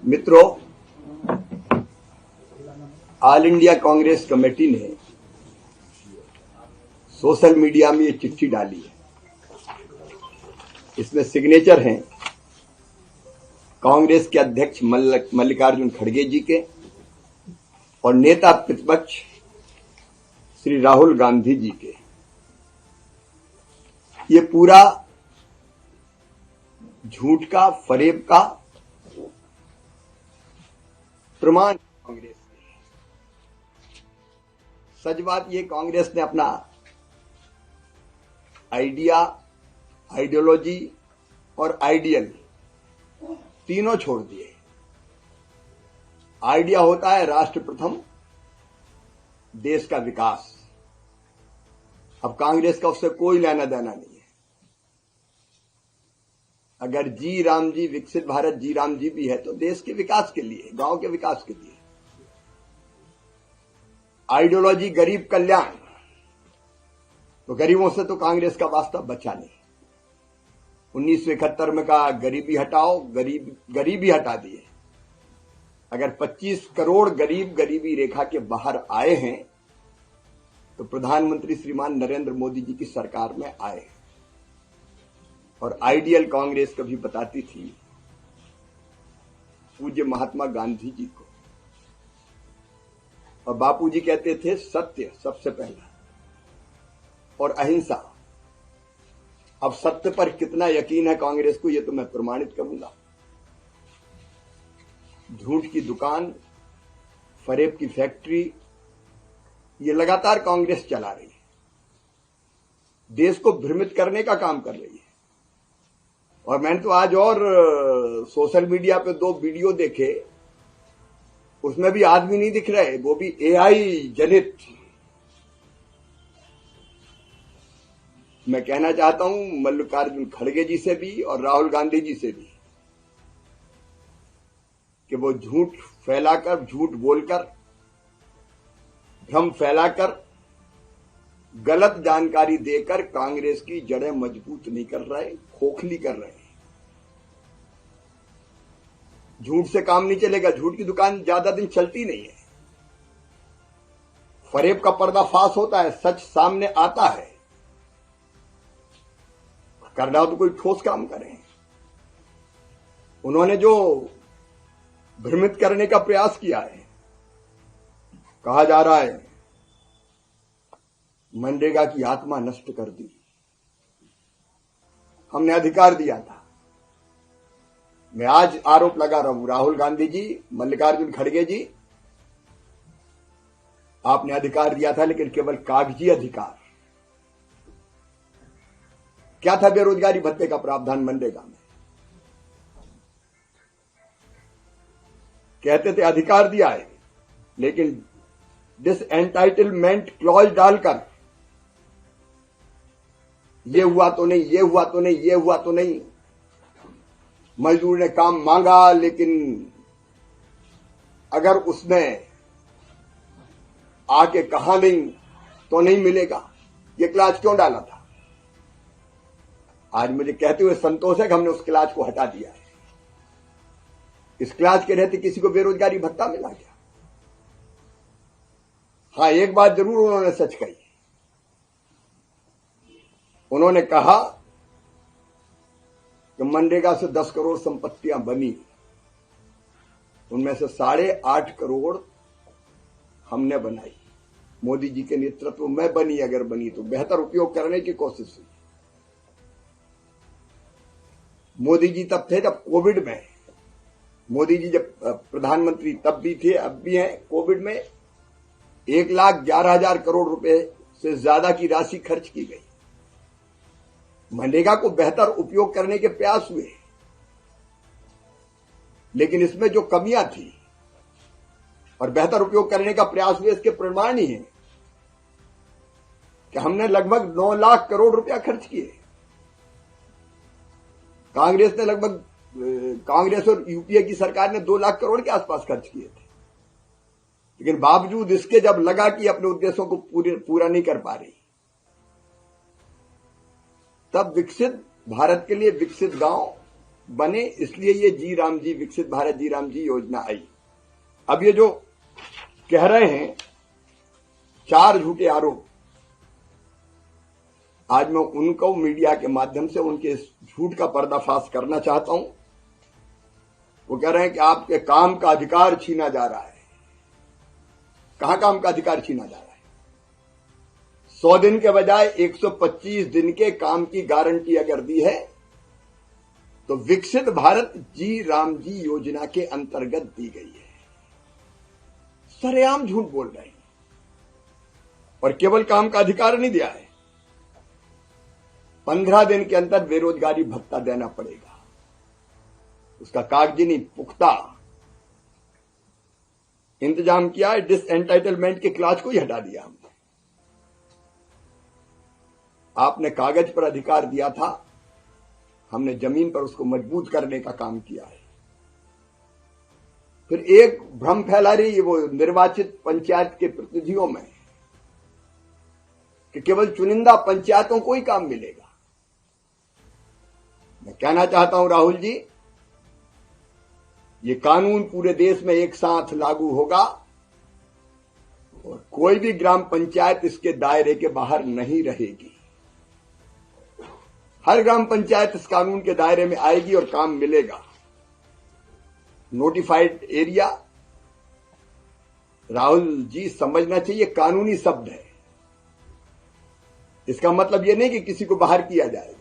मित्रों, all India Congress committee ने social media में ये चिट्ठी डाली है। इसमें सिग्नेचर हैं कांग्रेस के अध्यक्ष मल्लिकार्जुन खड़गे जी के और नेता प्रतिपक्ष श्री राहुल गांधी जी के। ये पूरा झूठ का, फरेब का प्रमाण कांग्रेस ने। सच बात ये, कांग्रेस ने अपना आइडिया, आइडियोलॉजी और आइडियल तीनों छोड़ दिए। आइडिया होता है राष्ट्र प्रथम, देश का विकास। अब कांग्रेस का उससे कोई लेना देना नहीं है। अगर जी राम जी, विकसित भारत जी राम जी भी है तो देश के विकास के लिए, गांव के विकास के लिए। आइडियोलॉजी गरीब कल्याण, तो गरीबों से तो कांग्रेस का वास्ता बचा नहीं। 1971 में कहा गरीबी हटाओ, गरीबी हटा दिए। अगर 25 करोड़ गरीब गरीबी रेखा के बाहर आए हैं तो प्रधानमंत्री श्रीमान नरेंद्र मोदी जी की सरकार में आए हैं। और आइडियल कांग्रेस कभी बताती थी पूज्य महात्मा गांधी जी को, और बापू जी कहते थे सत्य सबसे पहला और अहिंसा। अब सत्य पर कितना यकीन है कांग्रेस को, यह तो मैं प्रमाणित करूंगा। झूठ की दुकान, फरेब की फैक्ट्री, ये लगातार कांग्रेस चला रही है। देश को भ्रमित करने का काम कर रही है। और मैंने तो आज और सोशल मीडिया पे 2 वीडियो देखे, उसमें भी आदमी नहीं दिख रहे, वो भी एआई जनित। मैं कहना चाहता हूं मल्लिकार्जुन खड़गे जी से भी और राहुल गांधी जी से भी कि वो झूठ फैलाकर, झूठ बोलकर, भ्रम फैलाकर, गलत जानकारी देकर कांग्रेस की जड़ें मजबूत नहीं कर रहे, खोखली कर रहे हैं। झूठ से काम नहीं चलेगा। झूठ की दुकान ज्यादा दिन चलती नहीं है। फरेब का पर्दाफाश होता है, सच सामने आता है। करना हो तो कोई ठोस काम करें। उन्होंने जो भ्रमित करने का प्रयास किया है, कहा जा रहा है मनरेगा की आत्मा नष्ट कर दी। हमने अधिकार दिया था। मैं आज आरोप लगा रहा हूं, राहुल गांधी जी, मल्लिकार्जुन खड़गे जी, आपने अधिकार दिया था लेकिन केवल कागजी अधिकार। क्या था बेरोजगारी भत्ते का प्रावधान मनरेगा में? कहते थे अधिकार दिया है, लेकिन डिसएंटाइटलमेंट क्लॉज डालकर ये हुआ तो नहीं, ये हुआ तो नहीं, ये हुआ तो नहीं। मजदूर ने काम मांगा लेकिन अगर उसने आके कहा नहीं तो नहीं मिलेगा। ये क्लास क्यों डाला था? आज मुझे कहते हुए संतोष है कि हमने उस क्लास को हटा दिया है। इस क्लास के रहते किसी को बेरोजगारी भत्ता मिला क्या? हाँ, एक बात जरूर उन्होंने सच कही। उन्होंने कहा कि मनरेगा से 10 करोड़ संपत्तियां बनी, उनमें से 8.5 करोड़ हमने बनाई। मोदी जी के नेतृत्व में बनी। अगर बनी तो बेहतर उपयोग करने की कोशिश हुई। मोदी जी तब थे जब कोविड में, मोदी जी जब प्रधानमंत्री तब भी थे, अब भी हैं। कोविड में 1,11,000 करोड़ रुपए से ज्यादा की राशि खर्च की गई। मनरेगा को बेहतर उपयोग करने के प्रयास हुए, लेकिन इसमें जो कमियां थी और बेहतर उपयोग करने का प्रयास हुए, इसके प्रमाण ही है कि हमने लगभग 9 लाख करोड़ रुपया खर्च किए। कांग्रेस ने लगभग, कांग्रेस और यूपीए की सरकार ने 2 लाख करोड़ के आसपास खर्च किए थे। लेकिन बावजूद इसके जब लगा कि अपने उद्देश्यों को पूरा नहीं कर पा रही, तब विकसित भारत के लिए विकसित गांव, बने, इसलिए ये जी राम जी, विकसित भारत जी राम जी योजना आई। अब ये जो कह रहे हैं 4 झूठे आरोप, आज मैं उनको मीडिया के माध्यम से उनके झूठ का पर्दाफाश करना चाहता हूं। वो कह रहे हैं कि आपके काम का अधिकार छीना जा रहा है। कहां काम का अधिकार छीना जा रहा है? 100 दिन के बजाय 125 दिन के काम की गारंटी अगर दी है तो विकसित भारत जी राम जी योजना के अंतर्गत दी गई है। सरेआम झूठ बोल रहे हैं। और केवल काम का अधिकार नहीं दिया है, 15 दिन के अंदर बेरोजगारी भत्ता देना पड़ेगा। उसका कागजी नहीं, पुख्ता इंतजाम किया है। डिसएंटाइटलमेंट के क्लास को ही हटा दिया हमने। आपने कागज पर अधिकार दिया था, हमने जमीन पर उसको मजबूत करने का काम किया है। फिर एक भ्रम फैला रही है वो निर्वाचित पंचायत के प्रतिनिधियों में कि केवल चुनिंदा पंचायतों को ही काम मिलेगा। मैं कहना चाहता हूं राहुल जी, ये कानून पूरे देश में एक साथ लागू होगा और कोई भी ग्राम पंचायत इसके दायरे के बाहर नहीं रहेगी। हर ग्राम पंचायत इस कानून के दायरे में आएगी और काम मिलेगा। नोटिफाइड एरिया, राहुल जी समझना चाहिए, कानूनी शब्द है। इसका मतलब यह नहीं कि किसी को बाहर किया जाएगा।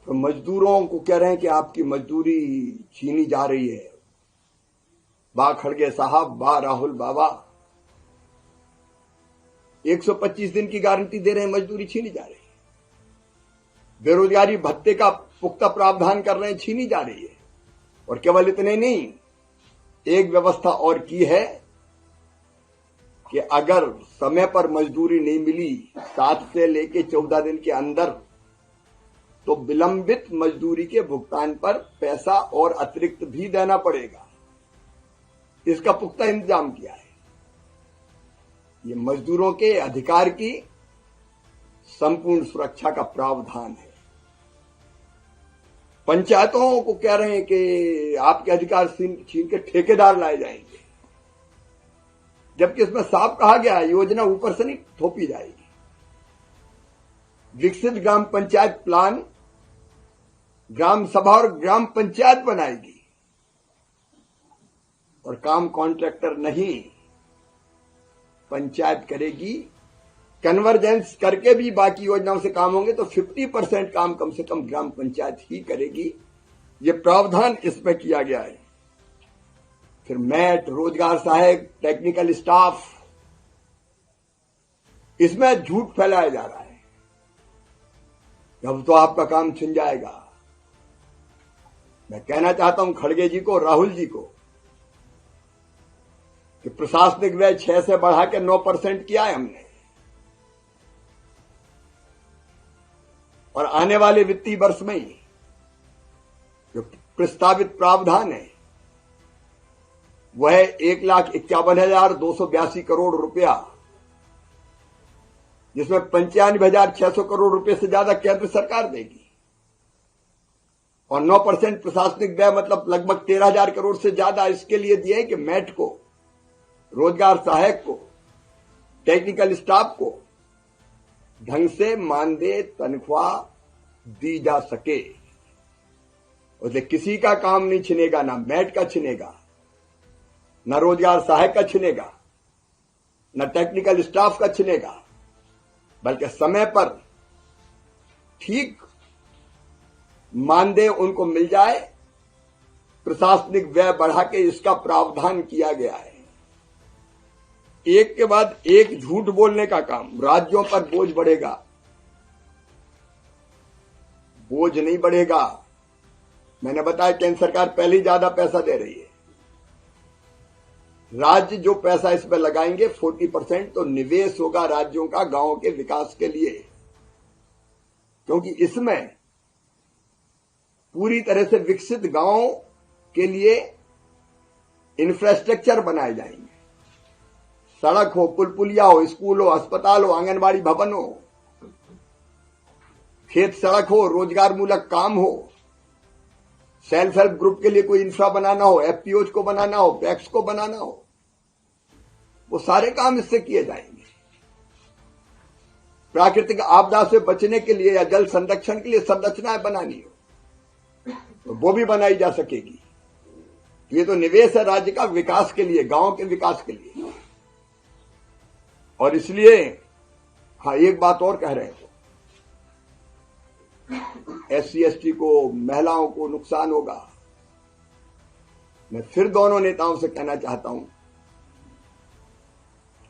तो मजदूरों को कह रहे हैं कि आपकी मजदूरी छीनी जा रही है। वाह खड़गे साहब, वाह राहुल बाबा, 125 दिन की गारंटी दे रहे हैं, मजदूरी छीनी जा रही है। बेरोजगारी भत्ते का पुख्ता प्रावधान कर रहे हैं, छीनी जा रही है। और केवल इतने नहीं, एक व्यवस्था और की है कि अगर समय पर मजदूरी नहीं मिली 7 से लेकर 14 दिन के अंदर, तो विलंबित मजदूरी के भुगतान पर पैसा और अतिरिक्त भी देना पड़ेगा। इसका पुख्ता इंतजाम किया है। ये मजदूरों के अधिकार की संपूर्ण सुरक्षा का प्रावधान है। पंचायतों को कह रहे हैं कि आपके अधिकार छीन के ठेकेदार लाए जाएंगे, जबकि इसमें साफ कहा गया है योजना ऊपर से नहीं थोपी जाएगी। विकसित ग्राम पंचायत प्लान ग्राम सभा और ग्राम पंचायत बनाएगी और काम कॉन्ट्रैक्टर नहीं, पंचायत करेगी। कन्वर्जेंस करके भी बाकी योजनाओं से काम होंगे तो 50% काम कम से कम ग्राम पंचायत ही करेगी। ये प्रावधान इसमें किया गया है। फिर मैट, रोजगार सहायक, टेक्निकल स्टाफ, इसमें झूठ फैलाया जा रहा है। अब तो आपका काम छिन जाएगा। मैं कहना चाहता हूं खड़गे जी को, राहुल जी को, कि प्रशासनिक व्यय 6 से बढ़ा के 9% किया है हमने। और आने वाले वित्तीय वर्ष में ही जो प्रस्तावित प्रावधान है वह 1,51,282 करोड़ रुपया, जिसमें 95,600 करोड़ रुपए से ज्यादा केंद्र सरकार देगी और 9% प्रशासनिक व्यय, मतलब लगभग 13,000 करोड़ से ज्यादा इसके लिए दिए कि मैट को, रोजगार सहायक को, टेक्निकल स्टाफ को ढंग से मानदेय तनख्वाह दी जा सके। उससे किसी का काम नहीं छिनेगा, ना मैट का छिनेगा, ना रोजगार सहायक का छिनेगा, ना टेक्निकल स्टाफ का छिनेगा, बल्कि समय पर ठीक मानदेय उनको मिल जाए। प्रशासनिक व्यय बढ़ा के इसका प्रावधान किया गया है। एक के बाद एक झूठ बोलने का काम, राज्यों पर बोझ बढ़ेगा। बोझ नहीं बढ़ेगा। मैंने बताया केंद्र सरकार पहले ही ज्यादा पैसा दे रही है। राज्य जो पैसा इसमें लगाएंगे 40% तो निवेश होगा राज्यों का गांवों के विकास के लिए, क्योंकि इसमें पूरी तरह से विकसित गांवों के लिए इंफ्रास्ट्रक्चर बनाए जाएंगे। सड़क हो, पुल पुलिया हो, स्कूल हो, अस्पताल हो, आंगनबाड़ी भवन हो, खेत सड़क हो, रोजगार मूलक काम हो, सेल्फ हेल्प ग्रुप के लिए कोई इंफ्रा बनाना हो, एफपीओज को बनाना हो, पैक्स को बनाना हो, वो सारे काम इससे किए जाएंगे। प्राकृतिक आपदा से बचने के लिए या जल संरक्षण के लिए संरचनाएं बनानी हो तो वो भी बनाई जा सकेगी। ये तो निवेश है राज्य का विकास के लिए, गांव के विकास के लिए। और इसलिए हाँ, एक बात और कह रहे हैं, SC ST को, महिलाओं को नुकसान होगा। मैं फिर दोनों नेताओं से कहना चाहता हूं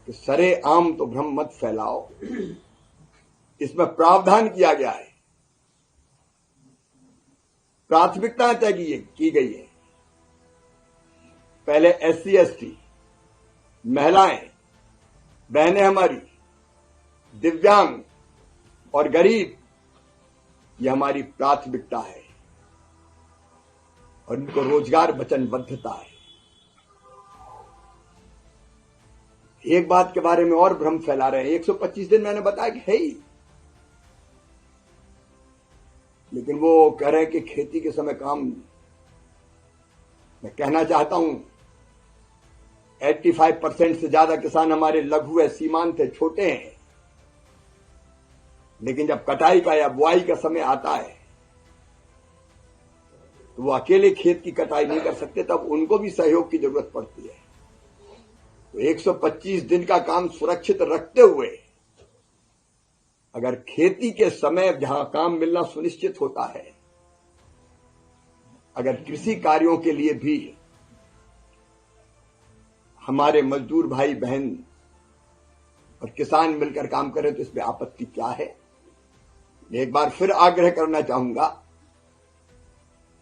कि सरे आम तो भ्रम मत फैलाओ। इसमें प्रावधान किया गया है, प्राथमिकता तय की गई है। पहले SC ST, महिलाएं, बहनें हमारी, दिव्यांग और गरीब, यह हमारी प्राथमिकता है और इनको रोजगार वचनबद्धता है। एक बात के बारे में और भ्रम फैला रहे हैं, 125 दिन मैंने बताया कि है ही, लेकिन वो कह रहे हैं कि खेती के समय काम। मैं कहना चाहता हूं 85% से ज्यादा किसान हमारे लघु है, सीमांत है, छोटे हैं, लेकिन जब कटाई का या बुआई का समय आता है तो वो अकेले खेत की कटाई नहीं कर सकते, तब उनको भी सहयोग की जरूरत पड़ती है। तो 125 दिन का काम सुरक्षित रखते हुए अगर खेती के समय जहां काम मिलना सुनिश्चित होता है, अगर कृषि कार्यों के लिए भी हमारे मजदूर भाई बहन और किसान मिलकर काम करें तो इसमें आपत्ति क्या है। मैं एक बार फिर आग्रह करना चाहूंगा,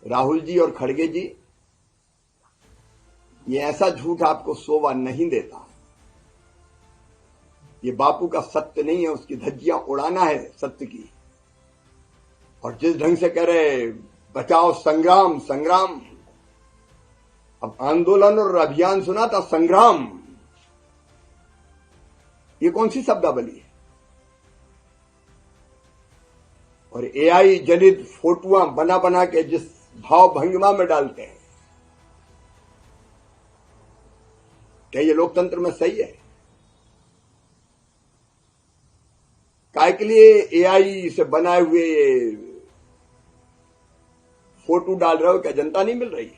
राहुल जी और खड़गे जी, ये ऐसा झूठ आपको शोभा नहीं देता। ये बापू का सत्य नहीं है, उसकी धज्जियां उड़ाना है सत्य की। और जिस ढंग से कह रहे बचाओ संग्राम संग्राम, अब आंदोलन और अभियान सुना था, संग्राम ये कौन सी शब्दावली है। और AI जनित फोटोआं बना बना के जिस भाव भंगिमा में डालते हैं, क्या ये लोकतंत्र में सही है? काय के लिए AI से बनाए हुए ये फोटो डाल रहे हो? क्या जनता नहीं मिल रही?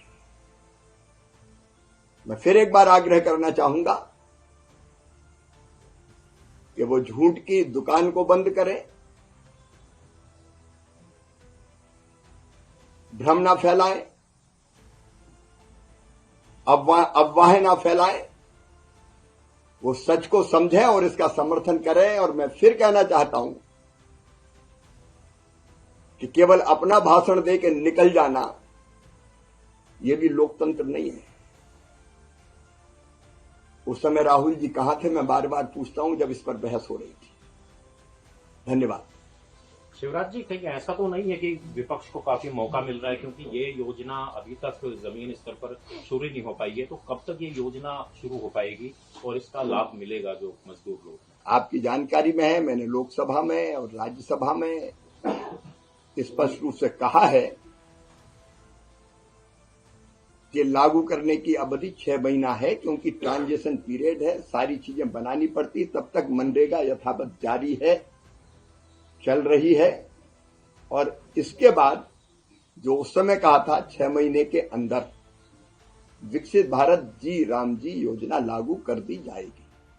मैं फिर एक बार आग्रह करना चाहूंगा कि वो झूठ की दुकान को बंद करें, भ्रम ना फैलाएं, अफवाहें ना फैलाएं, वो सच को समझें और इसका समर्थन करें। और मैं फिर कहना चाहता हूं कि केवल अपना भाषण दे के निकल जाना यह भी लोकतंत्र नहीं है। उस समय राहुल जी कहां थे, मैं बार बार पूछता हूं जब इस पर बहस हो रही थी। धन्यवाद। शिवराज जी, कहीं ऐसा तो नहीं है कि विपक्ष को काफी मौका मिल रहा है, क्योंकि ये योजना अभी तक जमीन स्तर पर शुरू नहीं हो पाई है, तो कब तक ये योजना शुरू हो पाएगी और इसका लाभ मिलेगा जो मजदूर लोग? आपकी जानकारी में है, मैंने लोकसभा में और राज्यसभा में स्पष्ट रूप से कहा है कि लागू करने की अवधि 6 महीना है, क्योंकि ट्रांजिशन पीरियड है, सारी चीजें बनानी पड़ती, तब तक मनरेगा यथावत जारी है, चल रही है। और इसके बाद जो उस समय कहा था 6 महीने के अंदर विकसित भारत जी राम जी योजना लागू कर दी जाएगी।